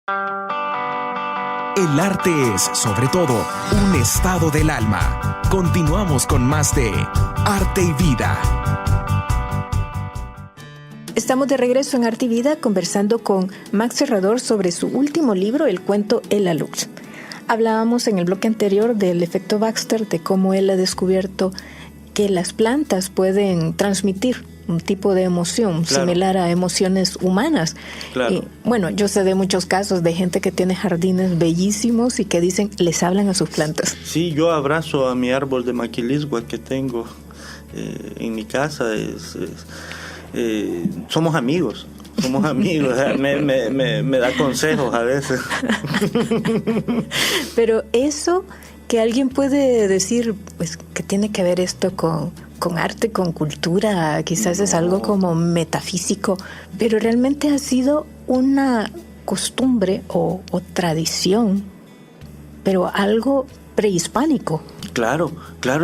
El arte es, sobre todo, un estado del alma. Continuamos con más de Arte y Vida. Estamos de regreso en Arte y Vida conversando con Max Serrador sobre su último libro, el cuento El Alux. Hablábamos en el bloque anterior del efecto Baxter, de cómo él ha descubierto que las plantas pueden transmitir un tipo de emoción similar a emociones humanas. Claro. Y, bueno, yo sé de muchos casos de gente que tiene jardines bellísimos y que dicen, les hablan a sus plantas. Sí, yo abrazo a mi árbol de maquilisgua que tengo en mi casa. Somos amigos. Me da consejos a veces. Pero eso que alguien puede decir, pues, que tiene que ver esto con arte, con cultura, quizás es algo como metafísico, pero realmente ha sido una costumbre o tradición, pero algo prehispánico. Claro,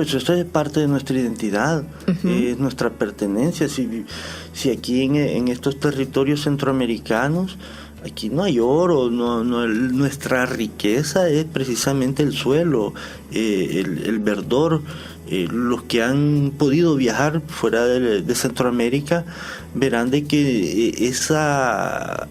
eso es parte de nuestra identidad, es nuestra pertenencia. Si aquí en estos territorios centroamericanos, aquí no hay oro, nuestra riqueza es precisamente el suelo, el verdor. Los que han podido viajar fuera de Centroamérica verán de que esa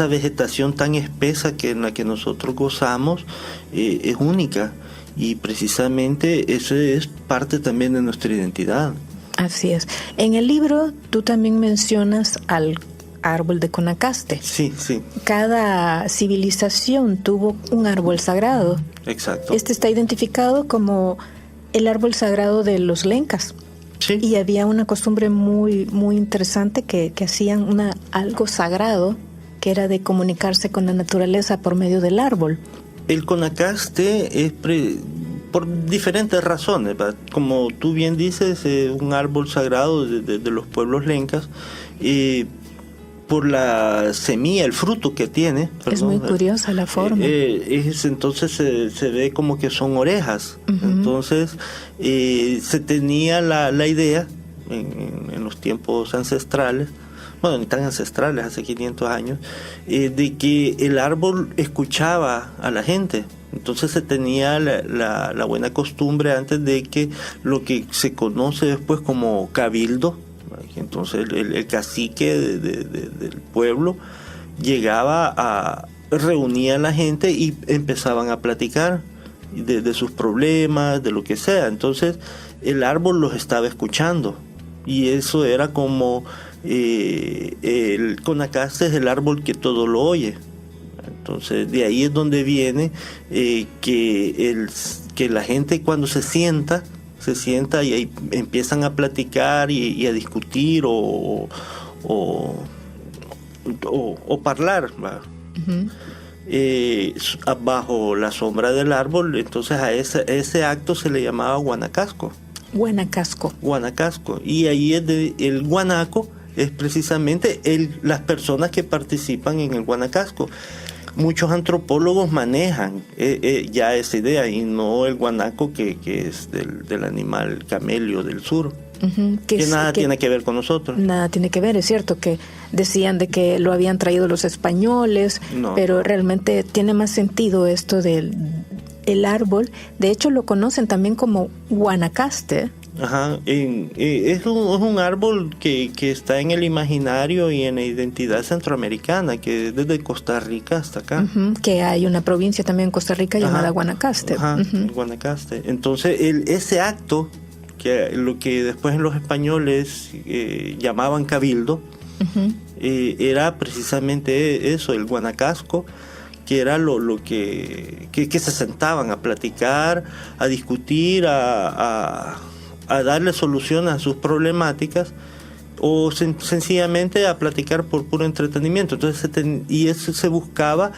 vegetación tan espesa en la que nosotros gozamos es única, y precisamente eso es parte también de nuestra identidad. Así es. En el libro tú también mencionas al árbol de Guanacaste. Sí. Cada civilización tuvo un árbol sagrado. Exacto. Este está identificado como el árbol sagrado de los lencas. Sí. Y había una costumbre muy, muy interesante que hacían algo sagrado, que era de comunicarse con la naturaleza por medio del árbol. El Guanacaste es por diferentes razones, ¿verdad? Como tú bien dices, un árbol sagrado de los pueblos lencas, por la semilla, el fruto que tiene. Es muy curiosa la forma. Entonces se ve como que son orejas. Entonces se tenía la idea en los tiempos ancestrales, bueno, ni tan ancestrales, hace 500 años, de que el árbol escuchaba a la gente. Entonces se tenía la buena costumbre antes de que lo que se conoce después como cabildo. Entonces el cacique del pueblo llegaba reunía a la gente y empezaban a platicar de sus problemas, de lo que sea. Entonces el árbol los estaba escuchando, y eso era como el Guanacaste es el árbol que todo lo oye. Entonces de ahí es donde viene que la gente cuando se sienta y ahí empiezan a platicar y a discutir o hablar, bajo la sombra del árbol. Entonces a ese acto se le llamaba guanacasco. Guanacasco. Y ahí es el guanaco es precisamente las personas que participan en el guanacasco. Muchos antropólogos manejan ya esa idea, y no el guanaco que es del animal camelio del sur, que nada tiene que ver con nosotros. Nada tiene que ver, es cierto que decían de que lo habían traído los españoles, pero realmente tiene más sentido esto del árbol. De hecho lo conocen también como Guanacaste. Ajá, es un árbol que está en el imaginario y en la identidad centroamericana, que es desde Costa Rica hasta acá. Que hay una provincia también en Costa Rica llamada Guanacaste. Guanacaste. Entonces ese acto, lo que después los españoles llamaban cabildo, era precisamente eso, el guanacasco, que era lo que se sentaban a platicar, a discutir, a darle solución a sus problemáticas, o sencillamente a platicar por puro entretenimiento. Entonces y eso se buscaba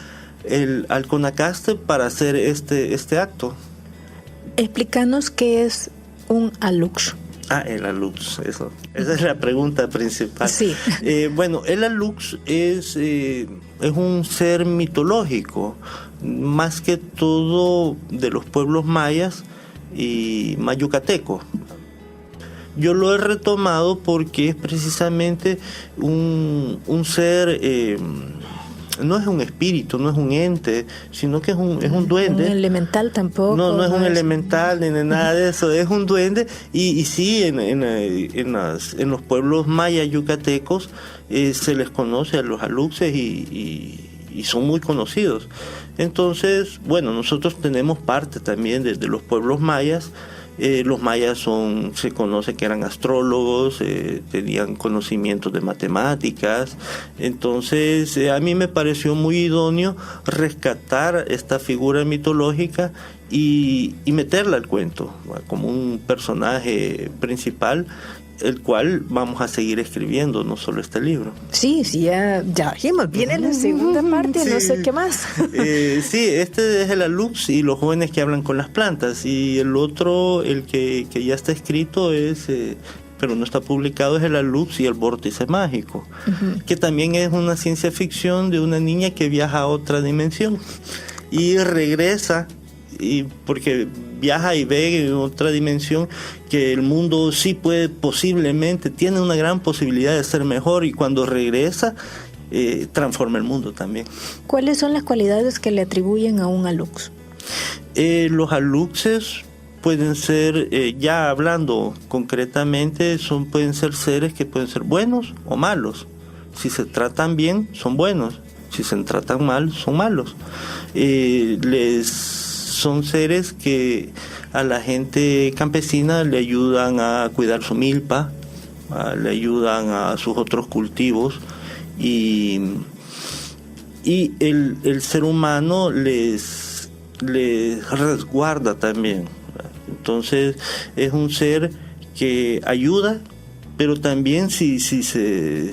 al Guanacaste para hacer este acto. Explícanos qué es un alux. El alux, eso. Esa es la pregunta principal. Sí. Bueno, el alux es un ser mitológico, más que todo de los pueblos mayas y mayucatecos. Yo lo he retomado porque es precisamente un ser no es un espíritu, no es un ente, sino que es un duende. Un elemental tampoco. No es un elemental ni nada de eso, es un duende. Y sí, en los pueblos mayas yucatecos se les conoce a los aluxes y son muy conocidos. Entonces, bueno, nosotros tenemos parte también de los pueblos mayas. Los mayas se conoce que eran astrólogos, tenían conocimientos de matemáticas. Entonces a mí me pareció muy idóneo rescatar esta figura mitológica y meterla al cuento como un personaje principal, el cual vamos a seguir escribiendo, no solo este libro. Sí, ya dijimos, viene la segunda parte, sí. No sé qué más. Sí, este es el alux y los jóvenes que hablan con las plantas, y el otro, el que ya está escrito pero no está publicado, es el alux y el vórtice mágico, que también es una ciencia ficción de una niña que viaja a otra dimensión y regresa, porque viaja y ve en otra dimensión que el mundo sí posiblemente tiene una gran posibilidad de ser mejor, y cuando regresa transforma el mundo también. ¿Cuáles son las cualidades que le atribuyen a un alux? Los aluxes pueden ser, ya hablando concretamente, pueden ser seres que pueden ser buenos o malos. Si se tratan bien, son buenos. Si se tratan mal, son malos. Son seres que a la gente campesina le ayudan a cuidar su milpa, le ayudan a sus otros cultivos, y el ser humano les resguarda también. Entonces es un ser que ayuda, pero también si se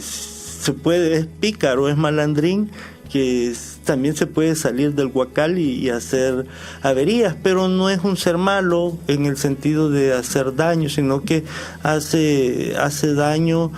puede, es pícaro, es malandrín, que también se puede salir del huacal y hacer averías, pero no es un ser malo en el sentido de hacer daño, sino que hace daño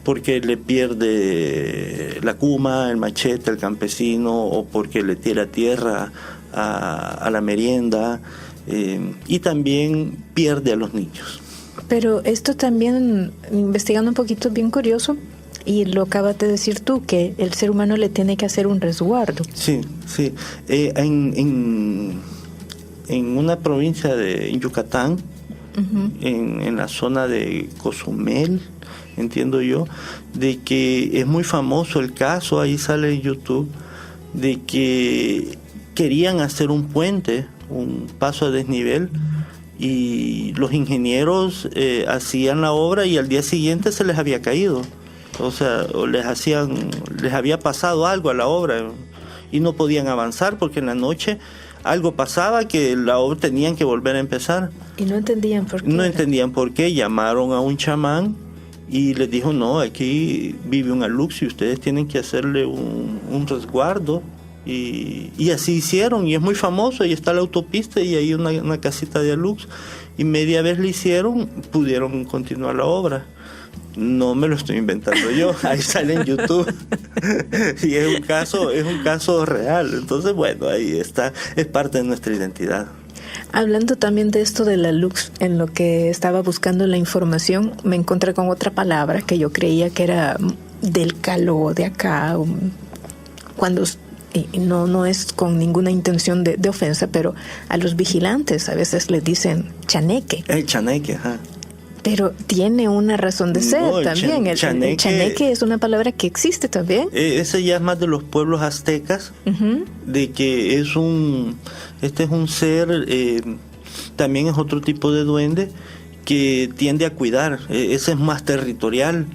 porque le pierde la cuma, el machete, el campesino, o porque le tira tierra a la merienda, y también pierde a los niños. Pero esto también, investigando un poquito, es bien curioso. Y lo acabas de decir tú, que el ser humano le tiene que hacer un resguardo. Sí. En una provincia en Yucatán, en la zona de Cozumel, entiendo yo, de que es muy famoso el caso, ahí sale en YouTube, de que querían hacer un puente, un paso a desnivel, y los ingenieros hacían la obra y al día siguiente se les había caído. O sea, les había pasado algo a la obra y no podían avanzar porque en la noche algo pasaba que la obra tenían que volver a empezar. Y no entendían por qué. No entendían por qué. Llamaron a un chamán y les dijo, no, aquí vive un alux y ustedes tienen que hacerle un resguardo. Y así hicieron, y es muy famoso, y está la autopista y hay una casita de alux, y media vez le hicieron, pudieron continuar la obra. No me lo estoy inventando yo, ahí sale en YouTube. Y es un caso real. Entonces, bueno, ahí está, es parte de nuestra identidad. Hablando también de esto de la lux, en lo que estaba buscando la información, me encontré con otra palabra que yo creía que era del caló de acá, cuando no es con ninguna intención de ofensa, pero a los vigilantes a veces les dicen chaneque. El chaneque, ajá. Pero tiene una razón de ser también. El chaneque es una palabra que existe también. Ese ya es más de los pueblos aztecas, de que este es un ser, también es otro tipo de duende que tiende a cuidar. Ese es más territorial,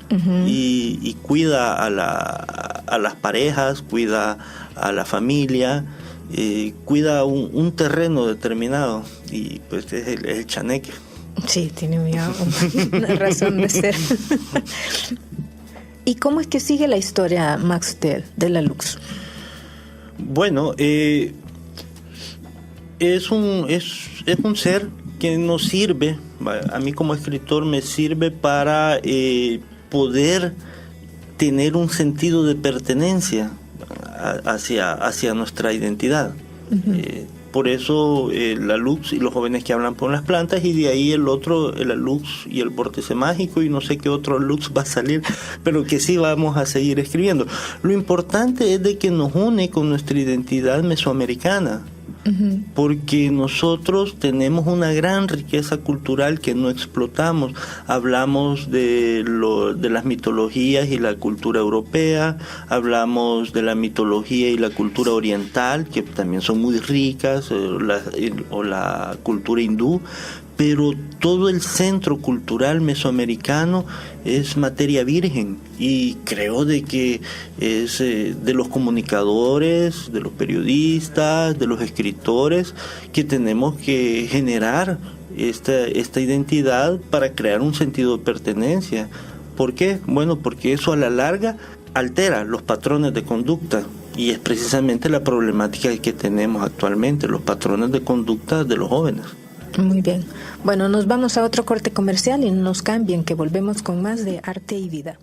y cuida a las parejas, cuida a la familia, cuida un terreno determinado, y pues es el chaneque. Sí, tiene una razón de ser. ¿Y cómo es que sigue la historia, Max, de la lux? Bueno, es un ser que nos sirve, a mí como escritor me sirve para poder tener un sentido de pertenencia hacia nuestra identidad. Por eso el Alux y los jóvenes que hablan por las plantas, y de ahí el otro, el Alux y el vórtice mágico, y no sé qué otro Alux va a salir, pero que sí vamos a seguir escribiendo. Lo importante es de que nos une con nuestra identidad mesoamericana, porque nosotros tenemos una gran riqueza cultural que no explotamos. Hablamos de las mitologías y la cultura europea, hablamos de la mitología y la cultura oriental, que también son muy ricas, o la cultura hindú, pero todo el centro cultural mesoamericano es materia virgen, y creo de que es de los comunicadores, de los periodistas, de los escritores, que tenemos que generar esta identidad para crear un sentido de pertenencia. ¿Por qué? Bueno, porque eso a la larga altera los patrones de conducta, y es precisamente la problemática que tenemos actualmente, los patrones de conducta de los jóvenes. Muy bien. Bueno, nos vamos a otro corte comercial y no nos cambien, que volvemos con más de Arte y Vida.